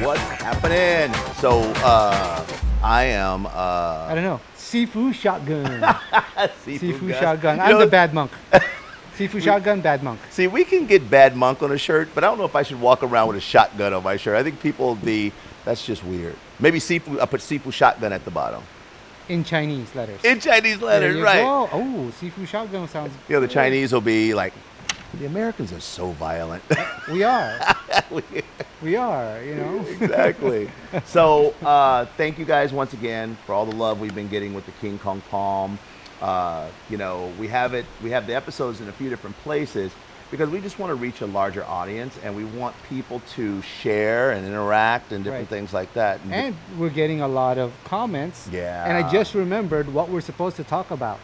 What's happening? So, I am, I don't know. Sifu shotgun. Sifu guys. shotgun. You I'm know, the bad monk. Sifu shotgun, bad monk. See, we can get bad monk on a shirt, but I don't know if I should walk around with a shotgun on my shirt. I think people will be, that's just weird. Maybe Sifu, I'll put Sifu shotgun at the bottom. In Chinese letters. In Chinese There letters, you right. go. Oh, Sifu shotgun sounds You know, the good. Chinese will be like, the Americans are so violent. We are. We are, you know. Exactly. So, thank you guys once again for all the love we've been getting with the King Kong Palm. You know, we have the episodes in a few different places because we just want to reach a larger audience and we want people to share and interact and different Right. things like that. And we're getting a lot of comments. Yeah. And I just remembered what we're supposed to talk about.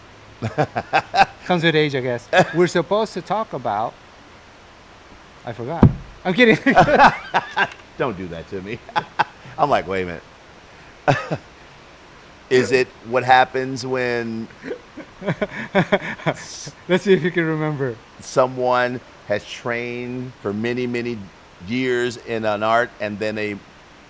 Comes with age, I guess. We're supposed to talk about. I forgot. I'm kidding. Don't do that to me. I'm like, wait a minute. Is it what happens when Let's see if you can remember. someone has trained for many, many years in an art and then they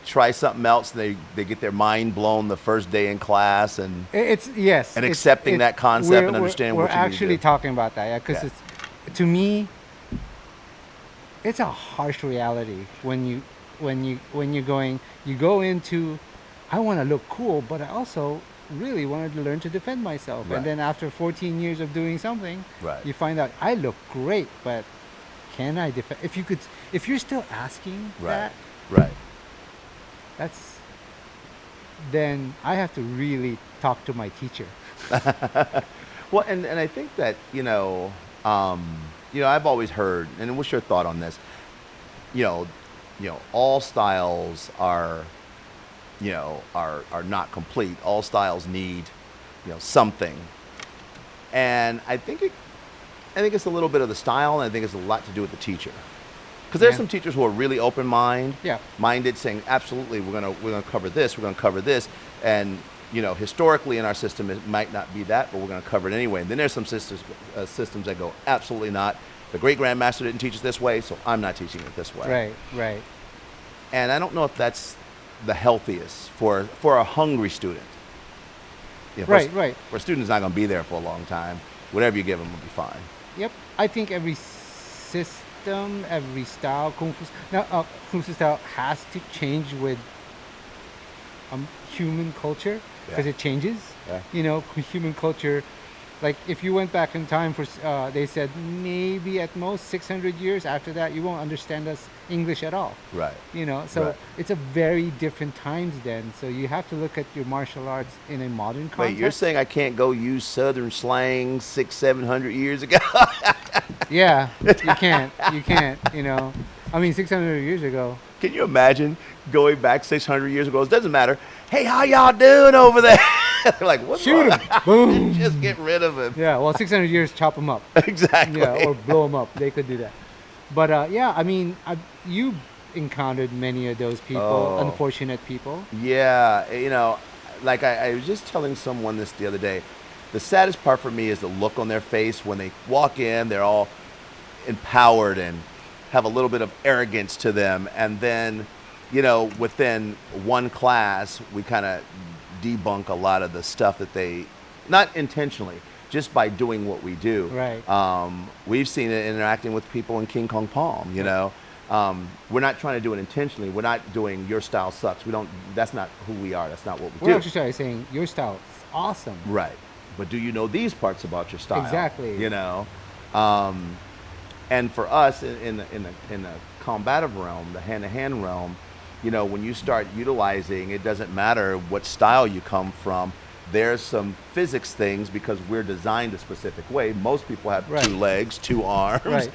try something else and they get their mind blown the first day in class and It's yes. And it's- accepting that concept we're- and understanding we're what you need to actually do. talking about that, yeah, because Yeah. it's to me, it's a harsh reality when you go into, I want to look cool, but I also really wanted to learn to defend myself, Right. and then after 14 years of doing something, Right. you find out I look great, but can I defend? If you're still asking that, Right. then I have to really talk to my teacher. Well, and I think that, I've always heard, and what's your thought on this? All styles are not complete. All styles need, something. And I think it's a little bit of the style, and I think it's a lot to do with the teacher. Because there's Yeah. some teachers who are really Yeah. minded, saying, absolutely, we're gonna cover this, we're gonna cover this, and historically in our system it might not be that, but we're gonna cover it anyway. And then there's some systems that go, absolutely not. The great grandmaster didn't teach us this way, so I'm not teaching it this way. Right. And I don't know if that's the healthiest for a hungry student. Right. For a student's not going to be there for a long time. Whatever you give them will be fine. Yep. I think every system, every style, Kung Fu style has to change with human culture because Yeah. it changes. Yeah. Human culture. Like if you went back in time for, they said maybe at most 600 years after that, you won't understand us English at all. Right. So Right. it's a very different times then. So you have to look at your martial arts in a modern context. Wait, you're saying I can't go use Southern slang 600-700 years ago? Yeah, you can't. I mean, 600 years ago. Can you imagine going back 600 years ago? It doesn't matter. Hey, how y'all doing over there? They're like, what's Shoot wrong? him. Boom. Just get rid of him. Yeah, well, 600 years, chop them up. Exactly. Yeah, or blow them up. They could do that. But yeah, I mean, you encountered many of those people, Oh. unfortunate people. Yeah, like I was just telling someone this the other day. The saddest part for me is the look on their face when they walk in. They're all empowered and have a little bit of arrogance to them. And then, within one class, we kind of debunk a lot of the stuff that they, not intentionally, just by doing what we do. Right. We've seen it interacting with people in King Kong Palm, we're not trying to do it intentionally. We're not doing your style sucks. That's not who we are. That's not what we We're do. actually saying your style is awesome. Right. But do you know these parts about your style? Exactly. And for us in the combative realm, the hand-to-hand realm, when you start utilizing, it doesn't matter what style you come from. There's some physics things because we're designed a specific way. Most people have Right. 2 legs, 2 arms, Right.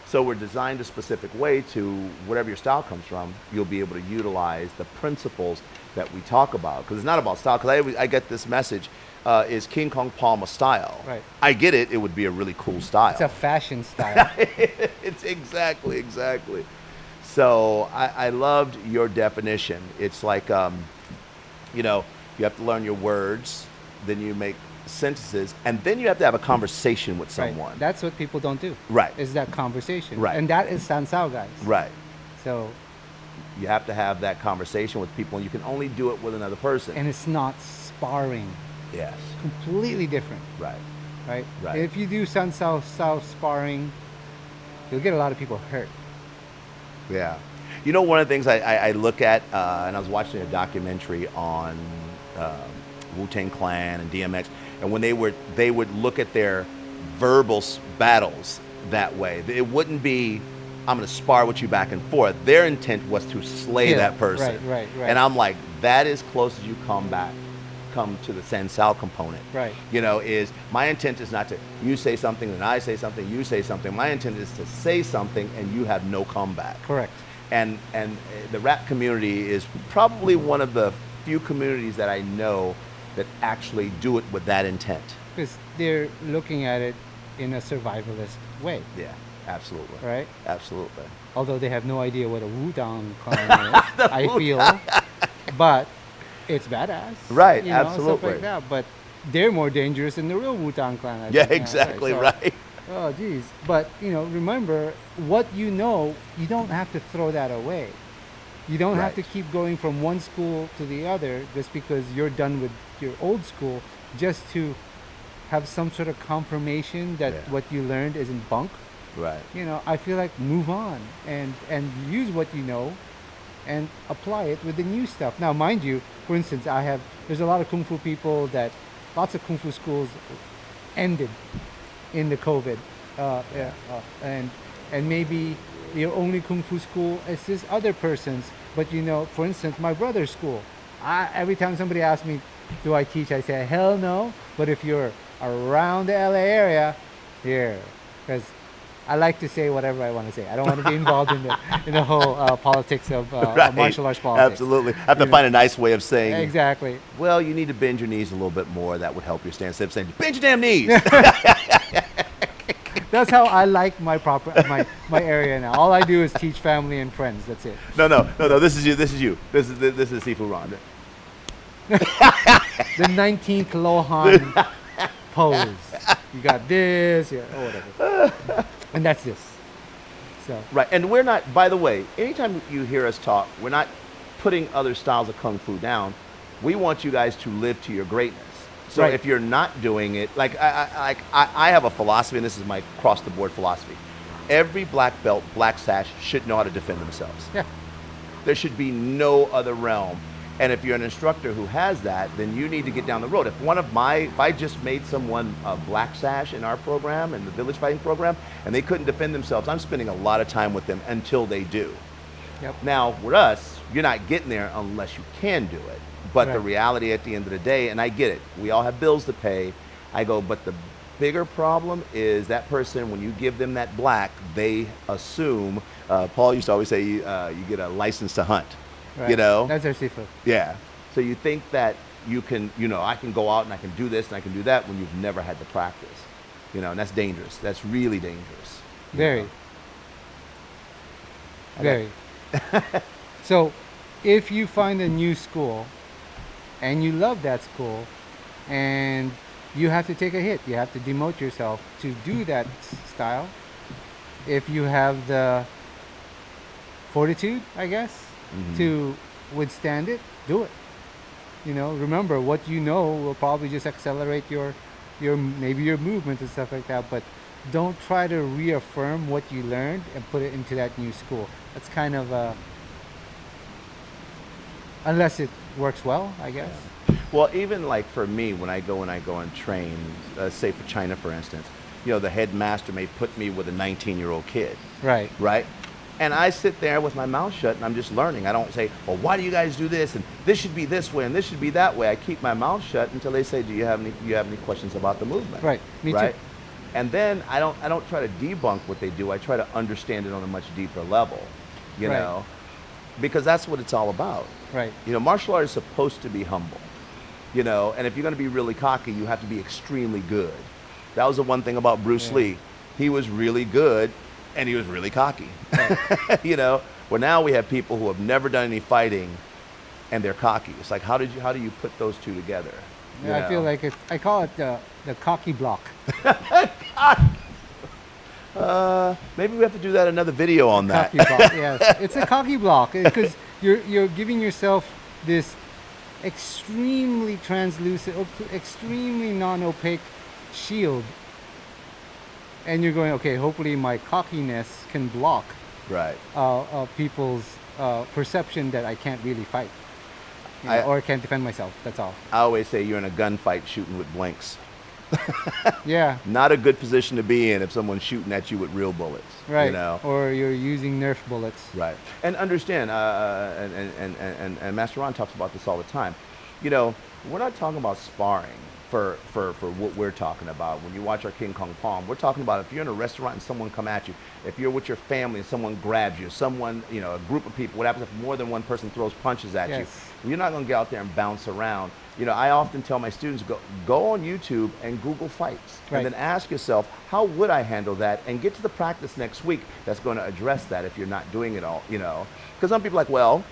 so we're designed a specific way to whatever your style comes from, you'll be able to utilize the principles that we talk about. Because it's not about style, because I get this message, is King Kong Palm a style? Right. I get it. It would be a really cool style. It's a fashion style. It's exactly. So I loved your definition. It's like, you have to learn your words, then you make sentences, and then you have to have a conversation with someone. Right. That's what people don't do. Right. Is that conversation. Right. And that is Sansao, guys. Right. So You have to have that conversation with people, and you can only do it with another person. And it's not sparring. Yes. Completely different, Right. right? Right. If you do sun south sparring, you'll get a lot of people hurt. Yeah. You know, one of the things I look at, and I was watching a documentary on Wu-Tang Clan and DMX, and when they would look at their verbal battles that way. It wouldn't be, I'm going to spar with you back and forth. Their intent was to slay Yeah, that person. right. And I'm like, that is close as you come to the Sansal component. Right. You know, is my intent is not to, you say something, then I say something, you say something. My intent is to say something and you have no comeback. Correct. And the rap community is probably one of the few communities that I know that actually do it with that intent. Because they're looking at it in a survivalist way. Yeah, absolutely. Right? Absolutely. Although they have no idea what a Wu-Tang Clan is, I feel. But it's badass. Right, you know, absolutely. Stuff like that. But they're more dangerous than the real Wu-Tang Clan. I Yeah, think, exactly, So, right. oh, geez. But, remember, what you know, you don't have to throw that away. You don't have to Right. keep going from one school to the other just because you're done with your old school, just to have some sort of confirmation that Yeah. what you learned isn't bunk. Right. I feel like move on and use what you know and apply it with the new stuff. Now, mind you, for instance, there's a lot of Kung Fu people lots of Kung Fu schools ended in the COVID. And maybe your only Kung Fu school is this other person's. But, for instance, my brother's school, every time somebody asks me, do I teach? I say, hell no. But if you're around the LA area, here. Because I like to say whatever I want to say. I don't want to be involved in the whole politics of Right. martial arts politics. Absolutely. I have to find a nice way of saying, Exactly. well, you need to bend your knees a little bit more. That would help your stance. Instead of saying, bend your damn knees. That's how I like my area now. All I do is teach family and friends. That's it. No. This is you. This is Sifu Ron. The 19th Lohan pose. You got this, or whatever. And that's this. So. Right. And we're not, by the way, anytime you hear us talk, we're not putting other styles of Kung Fu down. We want you guys to live to your greatness. So Right. if you're not doing it, I have a philosophy, and this is my across-the-board philosophy. Every black belt, black sash should know how to defend themselves. Yeah. There should be no other realm. And if you're an instructor who has that, then you need to get down the road. If I just made someone a black sash in our program, in the village fighting program, and they couldn't defend themselves, I'm spending a lot of time with them until they do. Yep. Now, with us, you're not getting there unless you can do it. But the Right. reality at the end of the day, and I get it, we all have bills to pay. I go, but the bigger problem is that person, when you give them that black, they assume, Paul used to always say, you get a license to hunt. Right. That's our Sifu. Yeah. So you think that you can, I can go out and I can do this and I can do that when you've never had to practice. And that's dangerous. That's really dangerous. you Very. know. Very. So, if you find a new school and you love that school and you have to take a hit, you have to demote yourself to do that style. If you have the fortitude, I guess, to withstand it, do it. Remember, what you know will probably just accelerate your maybe your movement and stuff like that, but don't try to reaffirm what you learned and put it into that new school. That's kind of unless it works well, I guess. Well, even like for me, when I go and train, say for China, for instance, the headmaster may put me with a 19-year-old kid, Right. right? And I sit there with my mouth shut and I'm just learning. I don't say, well, why do you guys do this? And this should be this way and this should be that way. I keep my mouth shut until they say, do you have any questions about the movement? Right. Me right? too. And then I don't try to debunk what they do. I try to understand it on a much deeper level, Right. because that's what it's all about. Right. Martial art is supposed to be humble, and if you're going to be really cocky, you have to be extremely good. That was the one thing about Bruce Yeah. Lee. He was really good and he was really cocky. Right. Well, now we have people who have never done any fighting and they're cocky. It's like, how do you put those two together? Yeah, I feel like I call it the cocky block. Maybe we have to do that another video on that. Cocky block. Yes, it's a cocky block because you're giving yourself this extremely translucent, extremely non-opaque shield, and you're going, okay, hopefully my cockiness can block Right. people's perception that I can't really fight, or I can't defend myself. That's all. I always say you're in a gunfight shooting with blanks. Yeah. Not a good position to be in if someone's shooting at you with real bullets. Right. You know? Or you're using Nerf bullets. Right. And understand, and Master Ron talks about this all the time. You know, we're not talking about sparring for what we're talking about. When you watch our King Kong Palm, we're talking about if you're in a restaurant and someone come at you, if you're with your family and someone grabs you, someone, you know, a group of people, what happens if more than one person throws punches at you? You're not going to get out there and bounce around. You know, I often tell my students, go on YouTube and Google fights. Right. And then ask yourself, how would I handle that? And get to the practice next week that's going to address that if you're not doing it all, you know. Because some people are like, well,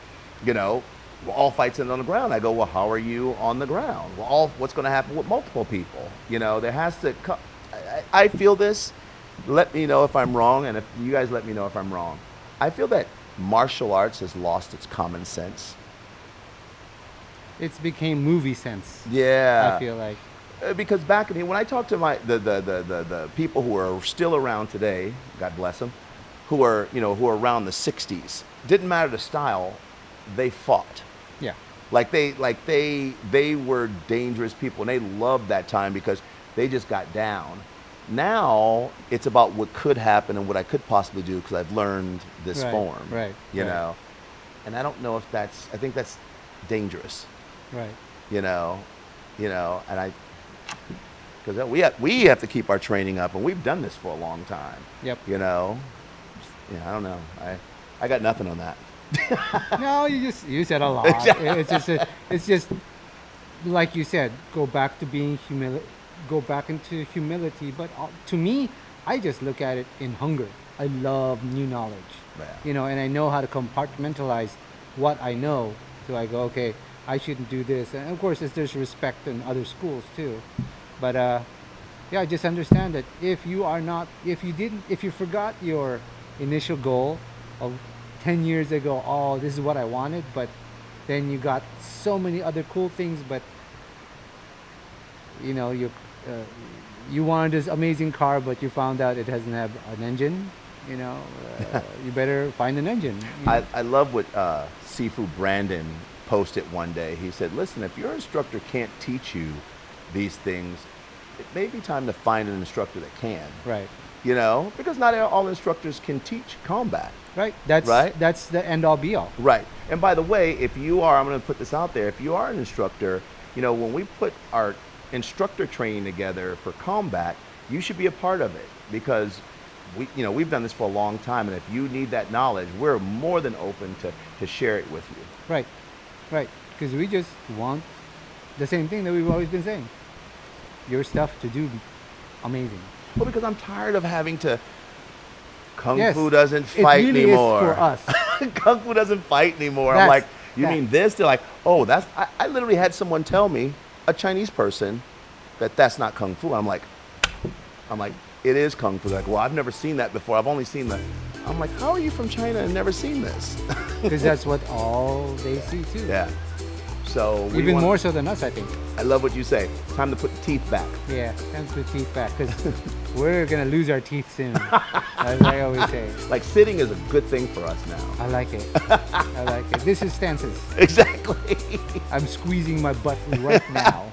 you know, well, all fights end on the ground. I go, well, how are you on the ground? Well, what's going to happen with multiple people? You know, there has to come. I feel this. Let me know if I'm wrong, and if you guys let me know if I'm wrong. I feel that martial arts has lost its common sense. It's became movie sense. Yeah. I feel like. Because back in here, when I talk to the people who are still around today, God bless them, who are around the 60s, didn't matter the style, they fought. Yeah. Like they were dangerous people, and they loved that time because they just got down. Now it's about what could happen and what I could possibly do because I've learned this form. Right. You know, and I don't know if that's. I think that's dangerous. Right. You know, and because we have to keep our training up, and we've done this for a long time. Yep. You know, I don't know. I got nothing on that. No, you said a lot. It's just like you said, go back to being go back into humility. But to me, I just look at it in hunger. I love new knowledge. Yeah. You know, and I know how to compartmentalize what I know. So I go, okay, I shouldn't do this. And of course, there's respect in other schools too. But yeah, just understand that if you forgot your initial goal of 10 years ago, oh, this is what I wanted, but then you got so many other cool things, but you know, you wanted this amazing car, but you found out it doesn't have an engine, you know, you better find an engine. I love what Sifu Brandon posted one day. He said, listen, if your instructor can't teach you these things, it may be time to find an instructor that can. Right. You know, because not all instructors can teach combat. Right. That's the end all be all. Right. And by the way, if you are, I'm going to put this out there, if you are an instructor, you know, when we put our instructor training together for combat, you should be a part of it because we've done this for a long time, and if you need that knowledge, we're more than open to share it with you. Right. Right. Because we just want the same thing that we've always been saying. Your stuff to do amazing. Well, because I'm tired of having to. Kung Yes, Fu doesn't fight it really anymore. Is for us. Kung Fu doesn't fight anymore. I'm like, you mean this? They're like, oh, that's. I literally had someone tell me, a Chinese person, that's not Kung Fu. I'm like, it is Kung Fu. They're like, well, I've never seen that before. I've only seen the. I'm like, how are you from China and never seen this? Because that's what all they see too. Yeah. So even more so than us, I think. I love what you say. Time to put the teeth back. Yeah, time to put the teeth back because we're gonna lose our teeth soon. As I always say. Like sitting is a good thing for us now. I like it. I like it. This is stances. Exactly. I'm squeezing my butt right now.